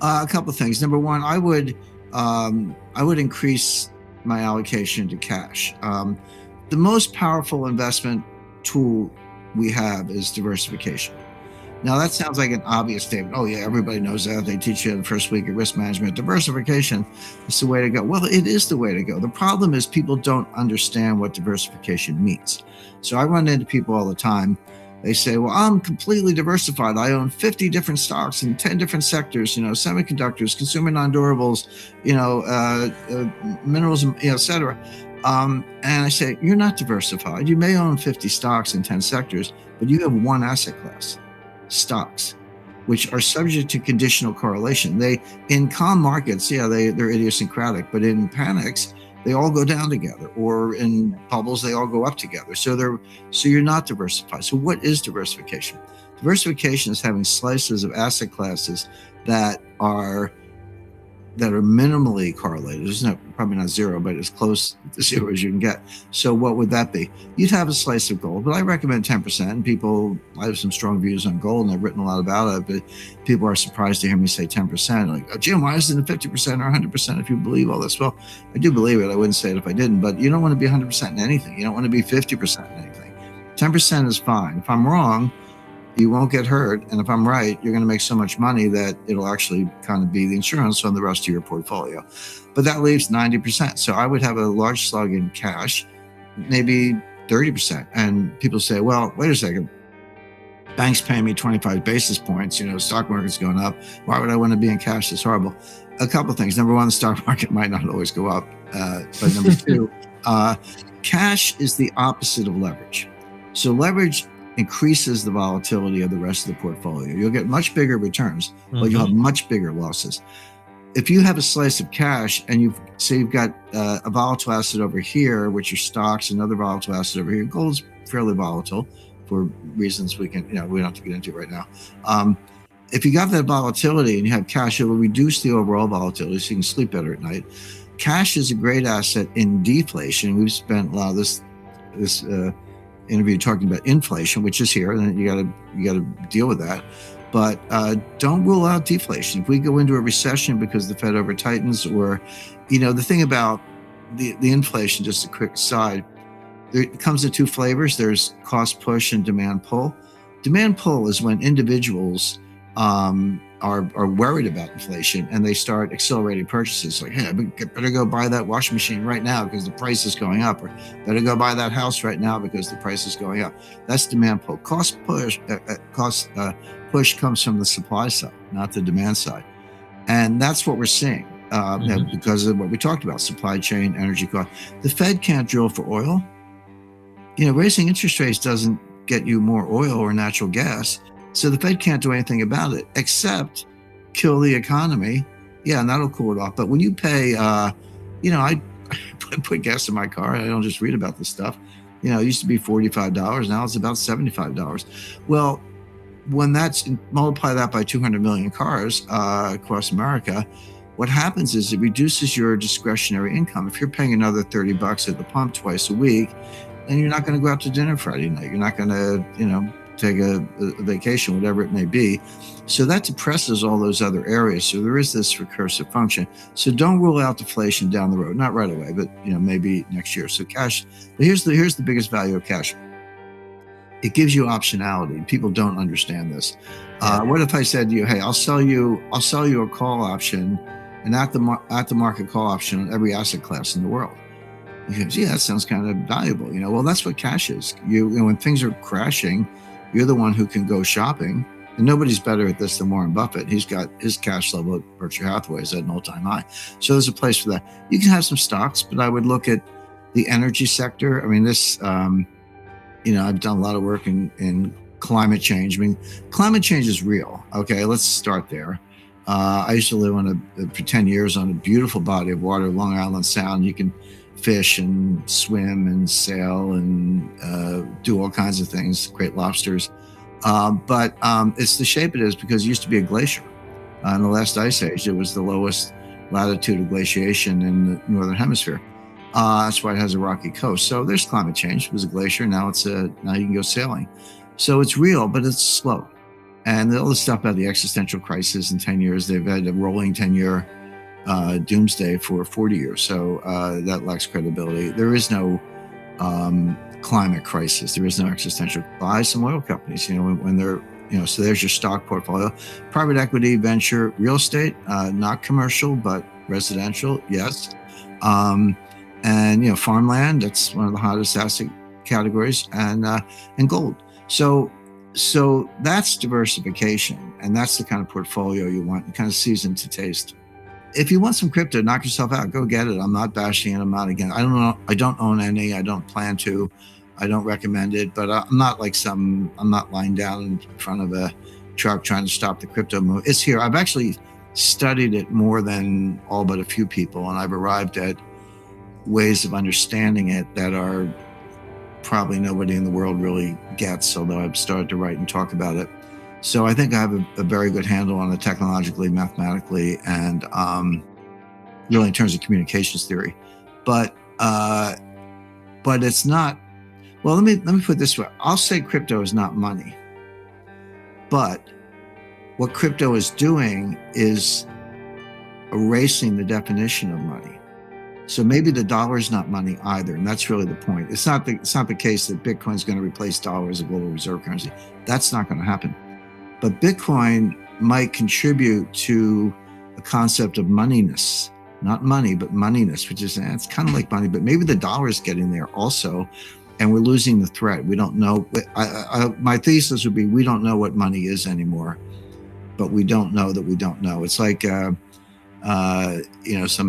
A couple of things. Number one, I would increase my allocation to cash. The most powerful investment tool we have is diversification. Now, that sounds like an obvious statement. Oh, yeah, everybody knows that. They teach you in the first week of risk management. Diversification is the way to go. Well, it is the way to go. The problem is people don't understand what diversification means. So I run into people all the time. They say, well, I'm completely diversified. I own 50 different stocks in 10 different sectors, semiconductors, consumer non-durables, minerals, et cetera. And I say, you're not diversified. You may own 50 stocks in 10 sectors, but you have one asset class, stocks, which are subject to conditional correlation. They, in calm markets, they're idiosyncratic, but in panics, they all go down together, or in bubbles, they all go up together. So you're not diversified. So what is diversification? Diversification is having slices of asset classes that are minimally correlated. There's probably not zero, but as close to zero as you can get. So what would that be? You'd have a slice of gold, but I recommend 10%. I have some strong views on gold, and I've written a lot about it, but people are surprised to hear me say 10%. Like, oh, Jim, why isn't it 50% or 100% if you believe all this? Well, I do believe it. I wouldn't say it if I didn't, but you don't want to be 100% in anything. You don't want to be 50% in anything. 10% is fine. If I'm wrong, you won't get hurt. And if I'm right, you're going to make so much money that it'll actually kind of be the insurance on the rest of your portfolio. But that leaves 90%. So I would have a large slug in cash, maybe 30%. And people say, well, wait a second. Banks pay me 25 basis points. Stock market's going up. Why would I want to be in cash? It's horrible. A couple of things. Number one, the stock market might not always go up. But number two, cash is the opposite of leverage. So leverage increases the volatility of the rest of the portfolio. You'll get much bigger returns, but you'll have much bigger losses. If you have a slice of cash and you've got a volatile asset over here, which are stocks, and another volatile asset over here, gold's fairly volatile for reasons we don't have to get into right now. If you got that volatility and you have cash, it will reduce the overall volatility so you can sleep better at night. Cash is a great asset in deflation. We've spent a lot of this interview talking about inflation, which is here, and you got to deal with that. But don't rule out deflation. If we go into a recession because the Fed over tightens, or, the thing about the inflation, just a quick side, it comes in two flavors. There's cost push and demand pull. Demand pull is when individuals are worried about inflation and they start accelerating purchases, like, hey, I better go buy that washing machine right now because the price is going up, or better go buy that house right now because the price is going up. That's demand pull. Cost push comes from the supply side, not the demand side. And that's what we're seeing because of what we talked about, supply chain, energy cost. The Fed can't drill for oil. Raising interest rates doesn't get you more oil or natural gas. So the Fed can't do anything about it except kill the economy. Yeah, and that'll cool it off. But when you pay, I put gas in my car. I don't just read about this stuff. It used to be $45. Now it's about $75. Well, when multiply that by 200 million cars across America, what happens is it reduces your discretionary income. If you're paying another $30 at the pump twice a week, then you're not going to go out to dinner Friday night. You're not going to, take a vacation, whatever it may be. So that depresses all those other areas. So there is this recursive function. So don't rule out deflation down the road, not right away, but maybe next year. So cash, but here's the biggest value of cash. It gives you optionality. People don't understand this. What if I said to you, hey, I'll sell you a call option, an at the market call option on every asset class in the world? You go, gee, that sounds kind of valuable. Well, that's what cash is. When things are crashing, you're the one who can go shopping, and nobody's better at this than Warren Buffett. He's got his cash level at Berkshire Hathaway is at an all-time high. So there's a place for that. You can have some stocks, but I would look at the energy sector. I mean, this, I've done a lot of work in climate change. I mean, climate change is real. Okay, let's start there. I used to live for 10 years on a beautiful body of water, Long Island Sound. You can fish and swim and sail and do all kinds of things, great lobsters. But it's the shape it is because it used to be a glacier. In the last ice age, it was the lowest latitude of glaciation in the northern hemisphere. That's why it has a rocky coast. So there's climate change. It was a glacier. Now you can go sailing. So it's real, but it's slow. And all the stuff about the existential crisis in 10 years, they've had a rolling 10-year doomsday for 40 years. So that lacks credibility. There is no climate crisis. There is no existential. Buy some oil companies, when they're, so there's your stock portfolio. Private equity, venture, real estate, not commercial, but residential, yes. And farmland, that's one of the hottest asset categories, and gold. So that's diversification, and that's the kind of portfolio you want, the kind of seasoned to taste. If you want some crypto, knock yourself out, go get it. I'm not bashing it. I'm not again. I don't own any. I don't plan to. I don't recommend it, but I'm not lying down in front of a truck trying to stop the crypto move. It's here. I've actually studied it more than all but a few people, and I've arrived at ways of understanding it that are probably nobody in the world really gets, although I've started to write and talk about it. So I think I have a very good handle on it technologically, mathematically, and really in terms of communications theory. But it's not. Well, let me put it this way. I'll say crypto is not money, but what crypto is doing is erasing the definition of money. So maybe the dollar is not money either, and that's really the point. It's not the case that Bitcoin is going to replace dollar as a global reserve currency. That's not going to happen. But Bitcoin might contribute to a concept of moneyness, not money, but moneyness, which is, it's kind of like money, but maybe the dollar is getting there also, and we're losing the thread. We don't know. My thesis would be, we don't know what money is anymore, but we don't know that we don't know. It's like, some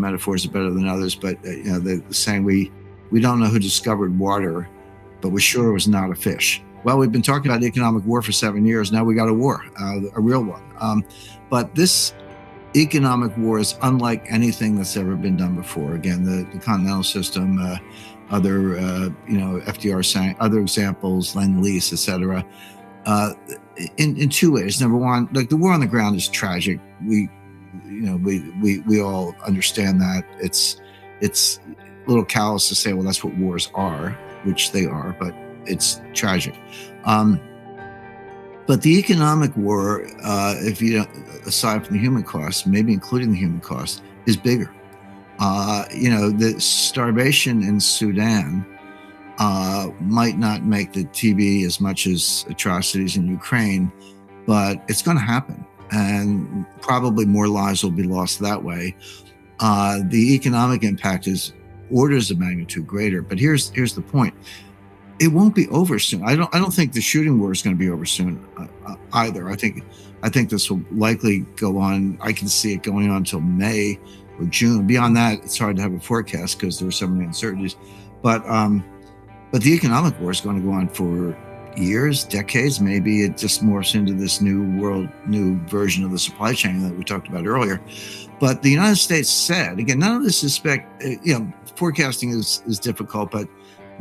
metaphors are better than others, but the saying, we don't know who discovered water, but we're sure it was not a fish. Well, we've been talking about economic war for 7 years. Now we got a war, a real one. But this economic war is unlike anything that's ever been done before. Again, the continental system, other, FDR saying, other examples, Lend-Lease, etc. In two ways. Number one, like the war on the ground is tragic. We all understand that. It's a little callous to say, well, that's what wars are, which they are, but it's tragic. But the economic war, aside from the human cost, maybe including the human cost, is bigger. The starvation in Sudan might not make the TV as much as atrocities in Ukraine, but it's going to happen, and probably more lives will be lost that way. The economic impact is orders of magnitude greater. But here's the point. It won't be over soon. I don't think the shooting war is going to be over soon either. I think this will likely go on. I can see it going on until May or June. Beyond that, it's hard to have a forecast because there are so many uncertainties. But the economic war is going to go on for years, decades. Maybe it just morphs into this new version of the supply chain that we talked about earlier. But the United States said, again, none of this is forecasting is difficult, but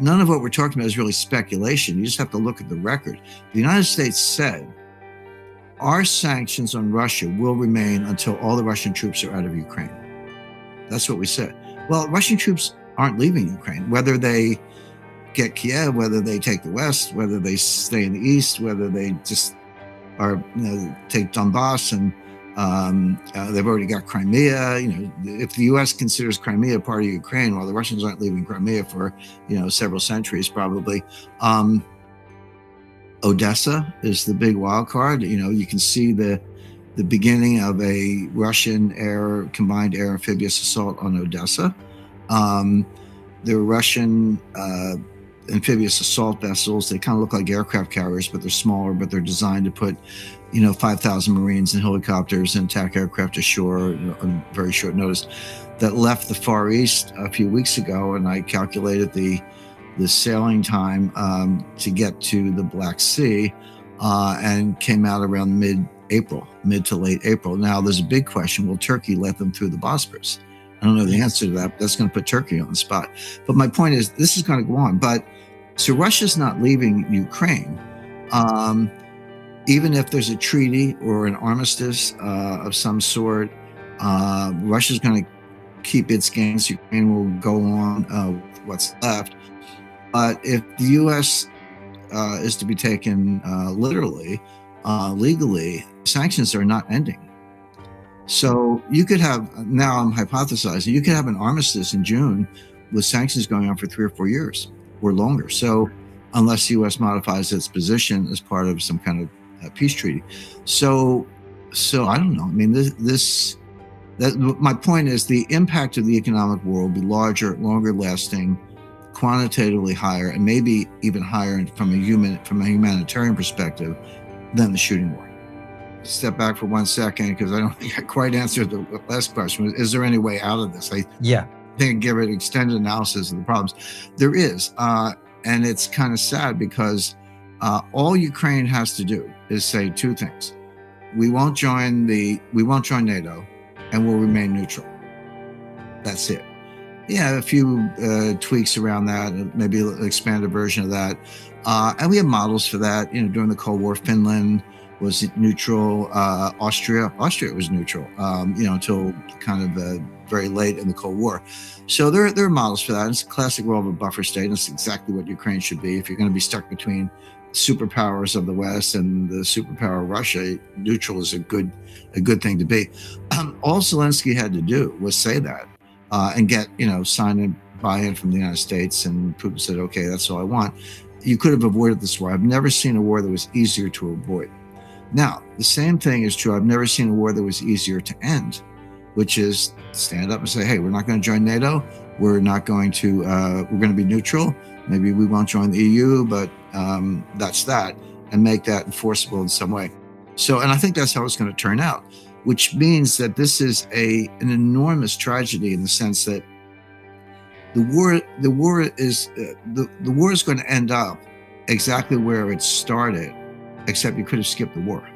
none of what we're talking about is really speculation. You just have to look at the record. The United States said, our sanctions on Russia will remain until all the Russian troops are out of Ukraine. That's what we said. Well, Russian troops aren't leaving Ukraine, whether they get Kiev, whether they take the West, whether they stay in the East, whether they just take Donbass, and they've already got Crimea. If the U.S. considers Crimea part of Ukraine, well, the Russians aren't leaving Crimea for several centuries probably. Odessa is the big wild card. You can see the beginning of a Russian combined air amphibious assault on Odessa. The Russian amphibious assault vessels, they kind of look like aircraft carriers, but they're smaller, but they're designed to put 5,000 Marines and helicopters and attack aircraft ashore on very short notice, that left the Far East a few weeks ago. And I calculated the sailing time to get to the Black Sea and came out around mid to late April. Now there's a big question. Will Turkey let them through the Bosporus? I don't know the answer to that, but that's going to put Turkey on the spot. But my point is, this is going to go on. So Russia's not leaving Ukraine. Even if there's a treaty or an armistice of some sort, Russia's going to keep its gains. Ukraine will go on with what's left. But if the U.S. is to be taken literally, legally, sanctions are not ending. So you could have, now I'm hypothesizing, you could have an armistice in June with sanctions going on for 3 or 4 years or longer. So unless the U.S. modifies its position as part of some kind of peace treaty. So I don't know. I mean, my point is the impact of the economic war will be larger, longer lasting, quantitatively higher, and maybe even higher from a humanitarian perspective than the shooting war. Step back for 1 second, because I don't think I quite answered the last question. Is there any way out of this? I think give it extended analysis of the problems. There is, and it's kind of sad because all Ukraine has to do is say 2 things: we won't join NATO, and we'll remain neutral. That's it. Yeah, a few tweaks around that, maybe an expanded version of that, and we have models for that. During the Cold War, Finland was neutral. Austria was neutral, until kind of very late in the Cold War. So there are models for that. It's a classic role of a buffer state, and it's exactly what Ukraine should be. If you're going to be stuck between superpowers of the West and the superpower Russia, neutral is a good thing to be. All Zelensky had to do was say that and get sign and buy-in from the United States, and Putin said, "Okay, that's all I want." You could have avoided this war. I've never seen a war that was easier to avoid. Now, the same thing is true. I've never seen a war that was easier to end, which is stand up and say, hey, we're not going to join NATO. We're going to be neutral. Maybe we won't join the EU, but that's that, and make that enforceable in some way. So, and I think that's how it's going to turn out, which means that this is an enormous tragedy in the sense that the war is going to end up exactly where it started, except you could have skipped the war.